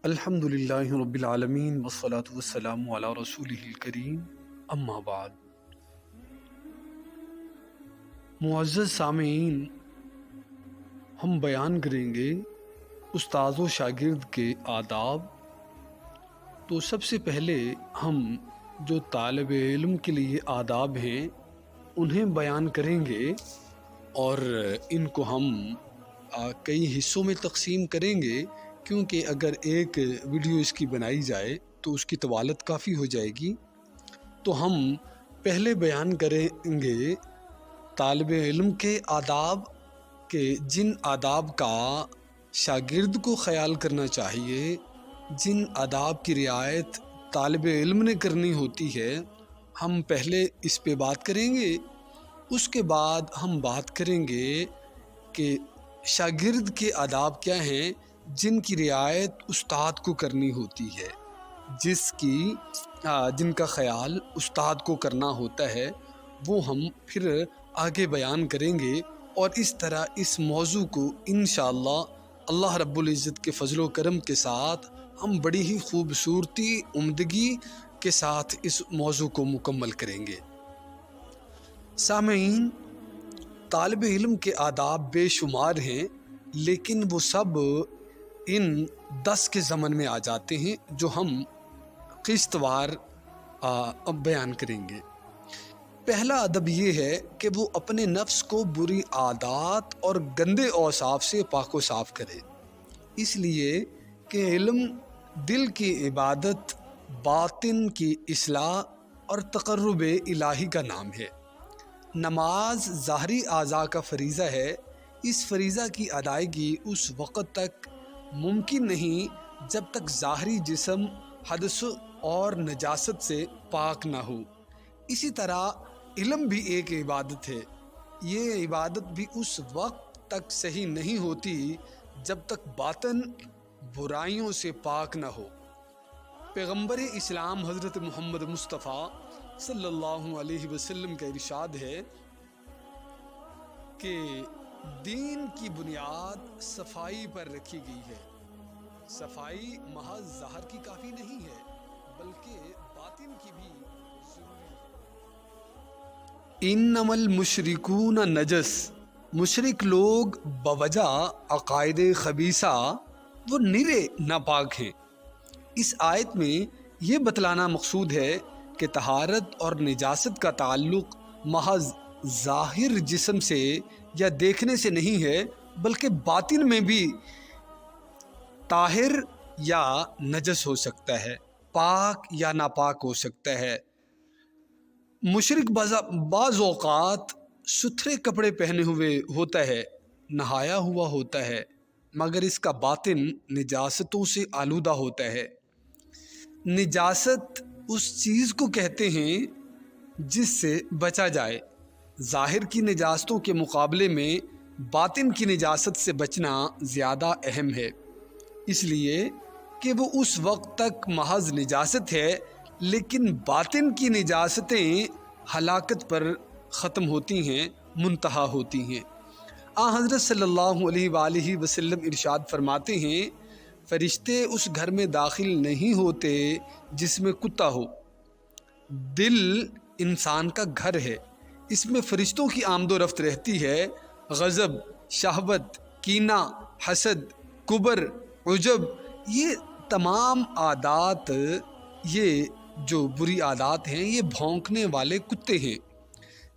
الحمد للہ رب العالمین والصلاة والسلام علی رسولہ الکریم اما بعد۔ معزز سامعین، ہم بیان کریں گے استاد و شاگرد کے آداب۔ تو سب سے پہلے ہم جو طالب علم کے لیے آداب ہیں انہیں بیان کریں گے، اور ان کو ہم کئی حصوں میں تقسیم کریں گے، کیونکہ اگر ایک ویڈیو اس کی بنائی جائے تو اس کی طوالت کافی ہو جائے گی۔ تو ہم پہلے بیان کریں گے طالب علم کے آداب، کہ جن آداب کا شاگرد کو خیال کرنا چاہیے، جن آداب کی رعایت طالب علم نے کرنی ہوتی ہے، ہم پہلے اس پہ بات کریں گے۔ اس کے بعد ہم بات کریں گے کہ شاگرد کے آداب کیا ہیں جن کی رعایت استاد کو کرنی ہوتی ہے، جن کا خیال استاد کو کرنا ہوتا ہے، وہ ہم پھر آگے بیان کریں گے۔ اور اس طرح اس موضوع کو انشاءاللہ اللہ رب العزت کے فضل و کرم کے ساتھ ہم بڑی ہی خوبصورتی، عمدگی کے ساتھ اس موضوع کو مکمل کریں گے۔ سامعین، طالب علم کے آداب بے شمار ہیں، لیکن وہ سب ان 10 کے ضمن میں آ جاتے ہیں جو ہم قسط وار بیان کریں گے۔ پہلا ادب یہ ہے کہ وہ اپنے نفس کو بری عادات اور گندے اوصاف سے پاک و صاف کرے، اس لیے کہ علم دل کی عبادت، باطن کی اصلاح اور تقرب الہی کا نام ہے۔ نماز ظاہری اعضاء کا فریضہ ہے۔ اس فریضہ کی ادائیگی اس وقت تک ممکن نہیں جب تک ظاہری جسم حدث اور نجاست سے پاک نہ ہو۔ اسی طرح علم بھی ایک عبادت ہے۔ یہ عبادت بھی اس وقت تک صحیح نہیں ہوتی جب تک باطن برائیوں سے پاک نہ ہو۔ پیغمبر اسلام حضرت محمد مصطفیٰ صلی اللہ علیہ وسلم کا ارشاد ہے کہ دین کی بنیاد صفائی پر رکھی گئی ہے۔ صفائی محض ظاہر کی کافی نہیں ہے، بلکہ باطن کی بھی ضروری ہے۔ انما المشرکون نجس، مشرک لوگ بوجہ عقائد خبیثہ وہ نرے ناپاک ہیں۔ اس آیت میں یہ بتلانا مقصود ہے کہ طہارت اور نجاست کا تعلق محض ظاہر جسم سے یا دیکھنے سے نہیں ہے، بلکہ باطن میں بھی طاہر یا نجس ہو سکتا ہے، پاک یا ناپاک ہو سکتا ہے۔ مشرک بعض اوقات ستھرے کپڑے پہنے ہوئے ہوتا ہے، نہایا ہوا ہوتا ہے، مگر اس کا باطن نجاستوں سے آلودہ ہوتا ہے۔ نجاست اس چیز کو کہتے ہیں جس سے بچا جائے۔ ظاہر کی نجاستوں کے مقابلے میں باطن کی نجاست سے بچنا زیادہ اہم ہے، اس لیے کہ وہ اس وقت تک محض نجاست ہے، لیکن باطن کی نجاستیں ہلاکت پر ختم ہوتی ہیں، منتہا ہوتی ہیں۔ حضرت صلی اللہ علیہ وآلہ وسلم ارشاد فرماتے ہیں، فرشتے اس گھر میں داخل نہیں ہوتے جس میں کتا ہو۔ دل انسان کا گھر ہے، اس میں فرشتوں کی آمد و رفت رہتی ہے۔ غضب، شہوت، کینہ، حسد، کبر، عجب، یہ تمام عادات، یہ جو بری عادات ہیں، یہ بھونکنے والے کتے ہیں۔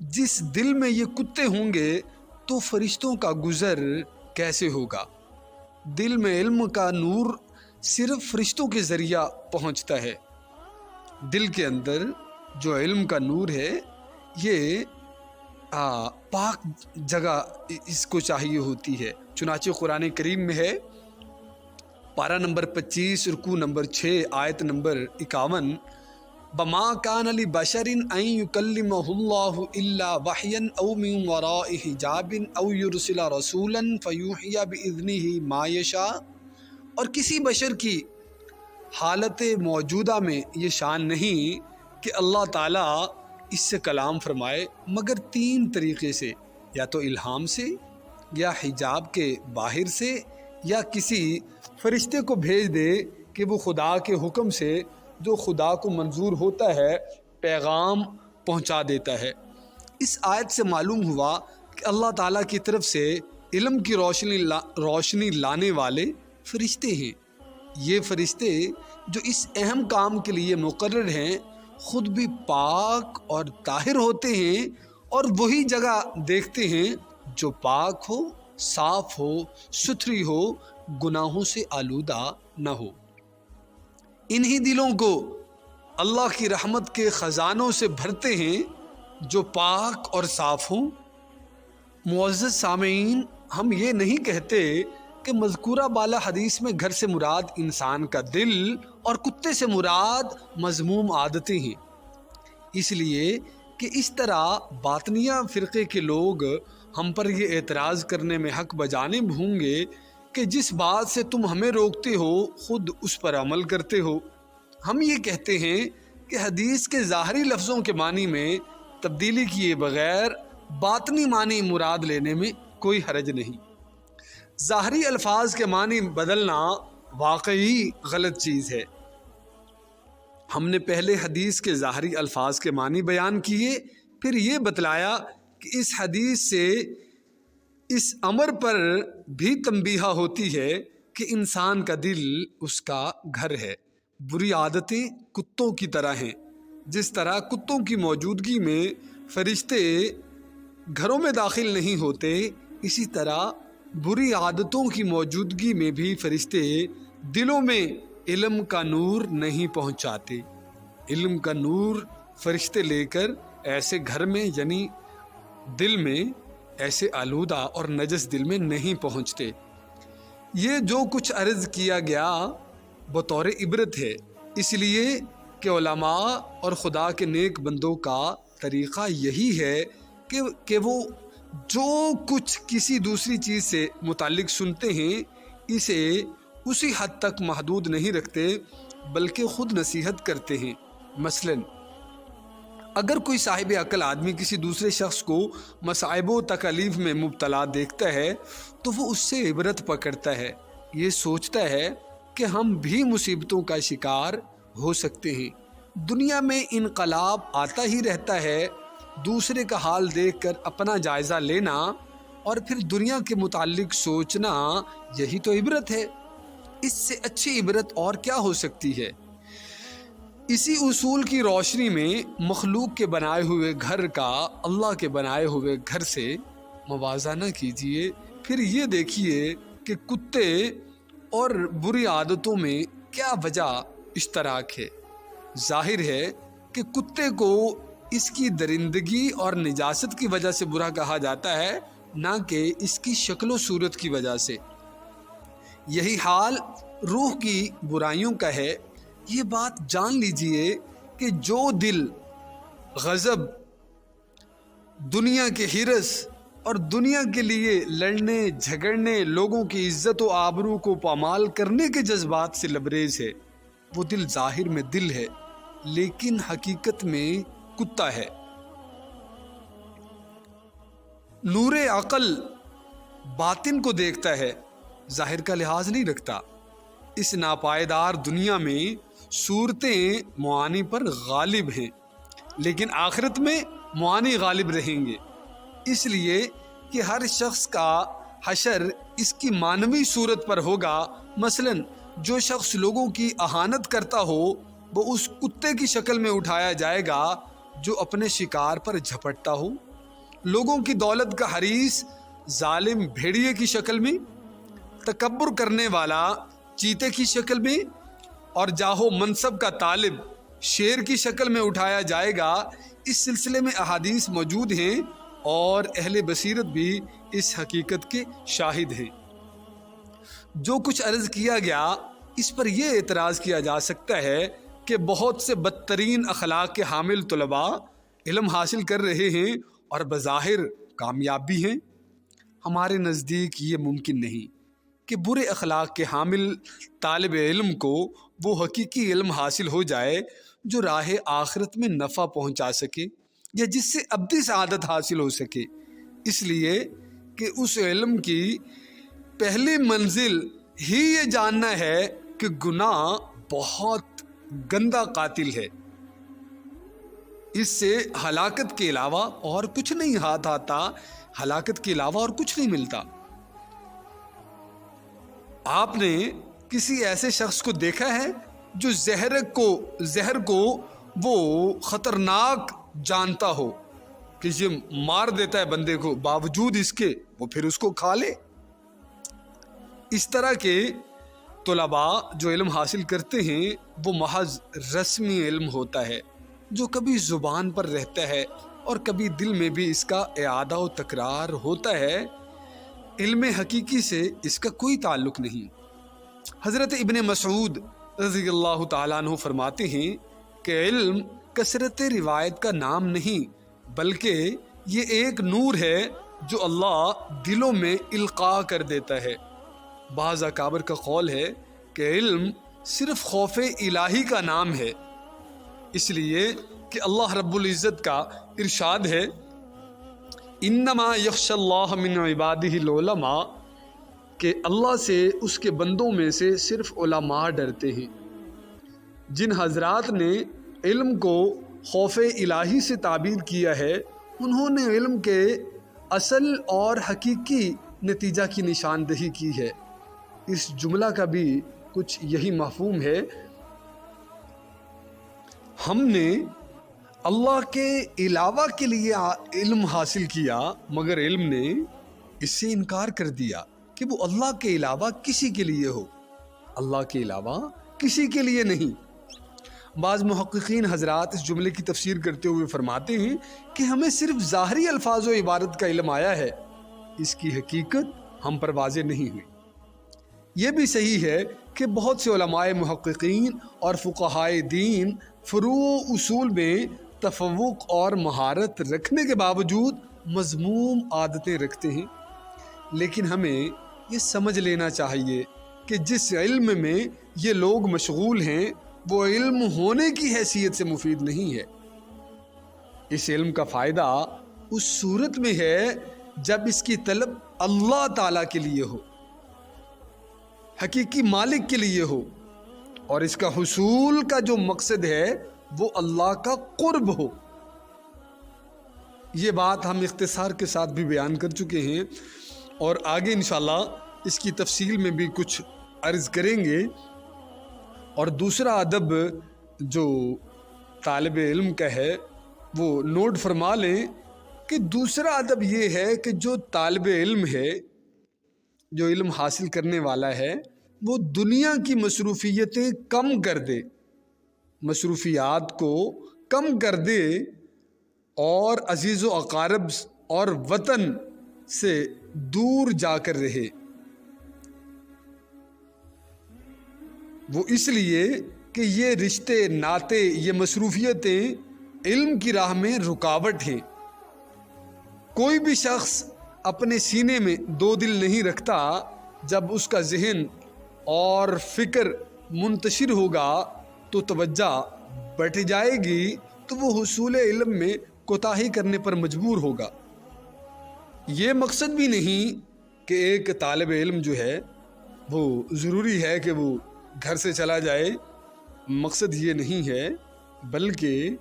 جس دل میں یہ کتے ہوں گے تو فرشتوں کا گزر کیسے ہوگا؟ دل میں علم کا نور صرف فرشتوں کے ذریعہ پہنچتا ہے۔ دل کے اندر جو علم کا نور ہے، یہ پاک جگہ اس کو چاہیے ہوتی ہے۔ چنانچہ قرآن کریم میں ہے، پارہ نمبر 25، رکوع نمبر 6، آیت نمبر 51، بما کان لبشر ان یکلمہ اللہ الا وحیا او من وراء حجاب او یرسل رسولا فیوحی باذنہ ما یشاء۔ اور کسی بشر کی حالت موجودہ میں یہ شان نہیں کہ اللہ تعالیٰ اس سے کلام فرمائے مگر 3 طریقے سے، یا تو الہام سے، یا حجاب کے باہر سے، یا کسی فرشتے کو بھیج دے کہ وہ خدا کے حکم سے جو خدا کو منظور ہوتا ہے پیغام پہنچا دیتا ہے۔ اس آیت سے معلوم ہوا کہ اللہ تعالیٰ کی طرف سے علم کی روشنی لانے والے فرشتے ہیں۔ یہ فرشتے جو اس اہم کام کے لیے مقرر ہیں خود بھی پاک اور طاہر ہوتے ہیں اور وہی جگہ دیکھتے ہیں جو پاک ہو، صاف ہو، ستھری ہو، گناہوں سے آلودہ نہ ہو۔ انہی دلوں کو اللہ کی رحمت کے خزانوں سے بھرتے ہیں جو پاک اور صاف ہوں۔ معزز سامعین، ہم یہ نہیں کہتے کہ مذکورہ بالا حدیث میں گھر سے مراد انسان کا دل اور کتے سے مراد مذموم عادتیں ہیں، اس لیے کہ اس طرح باطنیہ فرقے کے لوگ ہم پر یہ اعتراض کرنے میں حق بجانب ہوں گے کہ جس بات سے تم ہمیں روکتے ہو خود اس پر عمل کرتے ہو۔ ہم یہ کہتے ہیں کہ حدیث کے ظاہری لفظوں کے معنی میں تبدیلی کیے بغیر باطنی معنی مراد لینے میں کوئی حرج نہیں۔ ظاہری الفاظ کے معنی بدلنا واقعی غلط چیز ہے۔ ہم نے پہلے حدیث کے ظاہری الفاظ کے معنی بیان کیے، پھر یہ بتلایا کہ اس حدیث سے اس امر پر بھی تنبیہ ہوتی ہے کہ انسان کا دل اس کا گھر ہے۔ بری عادتیں کتوں کی طرح ہیں۔ جس طرح کتوں کی موجودگی میں فرشتے گھروں میں داخل نہیں ہوتے، اسی طرح بری عادتوں کی موجودگی میں بھی فرشتے دلوں میں علم کا نور نہیں پہنچاتے۔ علم کا نور فرشتے لے کر ایسے گھر میں یعنی دل میں، ایسے آلودہ اور نجس دل میں نہیں پہنچتے۔ یہ جو کچھ عرض کیا گیا بطور عبرت ہے، اس لیے کہ علماء اور خدا کے نیک بندوں کا طریقہ یہی ہے کہ وہ جو کچھ کسی دوسری چیز سے متعلق سنتے ہیں اسے اسی حد تک محدود نہیں رکھتے بلکہ خود نصیحت کرتے ہیں۔ مثلاً اگر کوئی صاحب عقل آدمی کسی دوسرے شخص کو مصائب و تکالیف میں مبتلا دیکھتا ہے تو وہ اس سے عبرت پکڑتا ہے، یہ سوچتا ہے کہ ہم بھی مصیبتوں کا شکار ہو سکتے ہیں۔ دنیا میں انقلاب آتا ہی رہتا ہے، دوسرے کا حال دیکھ کر اپنا جائزہ لینا اور پھر دنیا کے متعلق سوچنا، یہی تو عبرت ہے۔ اس سے اچھی عبرت اور کیا ہو سکتی ہے؟ اسی اصول کی روشنی میں مخلوق کے بنائے ہوئے گھر کا اللہ کے بنائے ہوئے گھر سے موازنہ کیجئے، پھر یہ دیکھیے کہ کتے اور بری عادتوں میں کیا وجہ اشتراک ہے۔ ظاہر ہے کہ کتے کو اس کی درندگی اور نجاست کی وجہ سے برا کہا جاتا ہے، نہ کہ اس کی شکل و صورت کی وجہ سے۔ یہی حال روح کی برائیوں کا ہے۔ یہ بات جان لیجئے کہ جو دل غضب، دنیا کے حرص اور دنیا کے لیے لڑنے جھگڑنے، لوگوں کی عزت و آبرو کو پامال کرنے کے جذبات سے لبریز ہے، وہ دل ظاہر میں دل ہے لیکن حقیقت میں کتا ہے۔ نور عقل باطن کو دیکھتا ہے، ظاہر کا لحاظ نہیں رکھتا۔ اس ناپائیدار دنیا میں صورتیں معانی پر غالب ہیں لیکن آخرت میں معانی غالب رہیں گے، اس لیے کہ ہر شخص کا حشر اس کی معنوی صورت پر ہوگا۔ مثلاً جو شخص لوگوں کی اہانت کرتا ہو وہ اس کتے کی شکل میں اٹھایا جائے گا جو اپنے شکار پر جھپٹتا ہو، لوگوں کی دولت کا حریص ظالم بھیڑیے کی شکل میں، تکبر کرنے والا چیتے کی شکل میں، اور جاہو منصب کا طالب شیر کی شکل میں اٹھایا جائے گا۔ اس سلسلے میں احادیث موجود ہیں اور اہل بصیرت بھی اس حقیقت کے شاہد ہیں۔ جو کچھ عرض کیا گیا اس پر یہ اعتراض کیا جا سکتا ہے کہ بہت سے بدترین اخلاق کے حامل طلباء علم حاصل کر رہے ہیں اور بظاہر کامیاب بھی ہیں۔ ہمارے نزدیک یہ ممکن نہیں کہ برے اخلاق کے حامل طالب علم کو وہ حقیقی علم حاصل ہو جائے جو راہ آخرت میں نفع پہنچا سکے یا جس سے ابدی سعادت حاصل ہو سکے، اس لیے کہ اس علم کی پہلی منزل ہی یہ جاننا ہے کہ گناہ بہت گندا قاتل ہے، اس سے ہلاکت کے علاوہ اور کچھ نہیں ہاتھ آتا، ہلاکت کے علاوہ اور کچھ نہیں ملتا۔ آپ نے کسی ایسے شخص کو دیکھا ہے جو زہر کو وہ خطرناک جانتا ہو کہ یہ مار دیتا ہے بندے کو، باوجود اس کے وہ پھر اس کو کھا لے؟ اس طرح کے طلباء جو علم حاصل کرتے ہیں وہ محض رسمی علم ہوتا ہے جو کبھی زبان پر رہتا ہے اور کبھی دل میں بھی اس کا اعادہ و تکرار ہوتا ہے، علم حقیقی سے اس کا کوئی تعلق نہیں۔ حضرت ابن مسعود رضی اللہ تعالیٰ عنہ فرماتے ہیں کہ علم کثرت روایت کا نام نہیں بلکہ یہ ایک نور ہے جو اللہ دلوں میں القاء کر دیتا ہے۔ بعض اکابر کا قول ہے کہ علم صرف خوف الہی کا نام ہے، اس لیے کہ اللہ رب العزت کا ارشاد ہے انما یخشی اللہ من عبادہ العلماء، کہ اللہ سے اس کے بندوں میں سے صرف علماء ڈرتے ہیں۔ جن حضرات نے علم کو خوف الہی سے تعبیر کیا ہے انہوں نے علم کے اصل اور حقیقی نتیجہ کی نشاندہی کی ہے۔ اس جملہ کا بھی کچھ یہی مفہوم ہے، ہم نے اللہ کے علاوہ کے لیے علم حاصل کیا مگر علم نے اس سے انکار کر دیا کہ وہ اللہ کے علاوہ کسی کے لیے ہو، اللہ کے علاوہ کسی کے لیے نہیں۔ بعض محققین حضرات اس جملے کی تفسیر کرتے ہوئے فرماتے ہیں کہ ہمیں صرف ظاہری الفاظ و عبارت کا علم آیا ہے، اس کی حقیقت ہم پر واضح نہیں ہوئی۔ یہ بھی صحیح ہے کہ بہت سے علماء محققین اور فقہائے دین فروع و اصول میں تفوق اور مہارت رکھنے کے باوجود مذموم عادتیں رکھتے ہیں، لیکن ہمیں یہ سمجھ لینا چاہیے کہ جس علم میں یہ لوگ مشغول ہیں وہ علم ہونے کی حیثیت سے مفید نہیں ہے۔ اس علم کا فائدہ اس صورت میں ہے جب اس کی طلب اللہ تعالیٰ کے لیے ہو، حقیقی مالک کے لیے ہو، اور اس کا حصول کا جو مقصد ہے وہ اللہ کا قرب ہو۔ یہ بات ہم اختصار کے ساتھ بھی بیان کر چکے ہیں اور آگے انشاءاللہ اس کی تفصیل میں بھی کچھ عرض کریں گے۔ اور دوسرا ادب جو طالب علم کا ہے وہ نوٹ فرما لیں کہ دوسرا ادب یہ ہے کہ جو طالب علم ہے، جو علم حاصل کرنے والا ہے، وہ دنیا کی مصروفیتیں کم کر دے، مصروفیات کو کم کر دے اور عزیز و اقارب اور وطن سے دور جا کر رہے۔ وہ اس لیے کہ یہ رشتے ناتے، یہ مصروفیتیں علم کی راہ میں رکاوٹ ہیں۔ کوئی بھی شخص اپنے سینے میں دو دل نہیں رکھتا، جب اس کا ذہن اور فکر منتشر ہوگا تو توجہ بٹ جائے گی، تو وہ حصول علم میں کوتاہی کرنے پر مجبور ہوگا۔ یہ مقصد بھی نہیں کہ ایک طالب علم جو ہے وہ ضروری ہے کہ وہ گھر سے چلا جائے، مقصد یہ نہیں ہے، بلکہ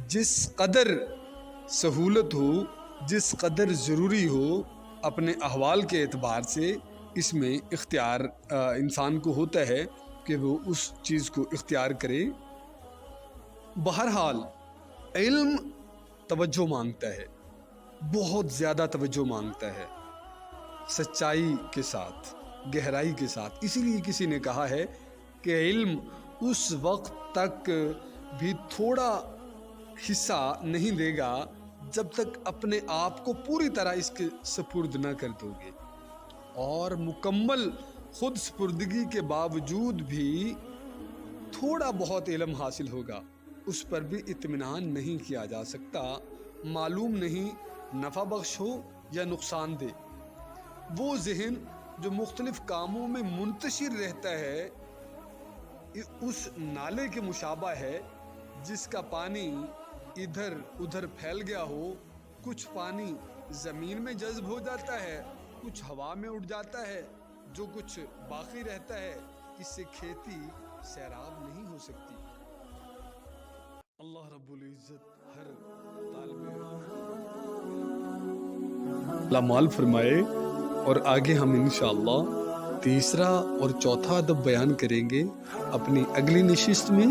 جس قدر سہولت ہو، جس قدر ضروری ہو، اپنے احوال کے اعتبار سے اس میں اختیار انسان کو ہوتا ہے کہ وہ اس چیز کو اختیار کرے۔ بہرحال علم توجہ مانگتا ہے، بہت زیادہ توجہ مانگتا ہے، سچائی کے ساتھ، گہرائی کے ساتھ۔ اسی لیے کسی نے کہا ہے کہ علم اس وقت تک بھی تھوڑا حصہ نہیں دے گا جب تک اپنے آپ کو پوری طرح اس کے سپرد نہ کر دو گے، اور مکمل خود سپردگی کے باوجود بھی تھوڑا بہت علم حاصل ہوگا، اس پر بھی اطمینان نہیں کیا جا سکتا، معلوم نہیں نفع بخش ہو یا نقصان دہ۔ وہ ذہن جو مختلف کاموں میں منتشر رہتا ہے اس نالے کے مشابہ ہے جس کا پانی ادھر ادھر پھیل گیا ہو، کچھ پانی زمین میں جذب ہو جاتا ہے، کچھ ہوا میں اڑ جاتا ہے، جو کچھ باقی رہتا ہے اس سے کھیتی سیراب نہیں ہو سکتی۔ اللہ رب العزت ہر طالب علم مال فرمائے، اور آگے ہم انشاءاللہ تیسرا اور چوتھا ادب بیان کریں گے اپنی اگلی نشست میں۔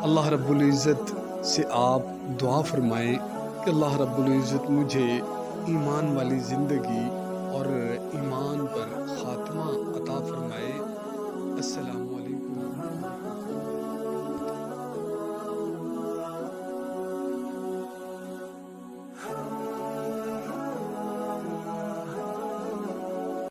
اللہ رب العزت سے آپ دعا فرمائیں کہ اللہ رب العزت مجھے ایمان والی زندگی اور ایمان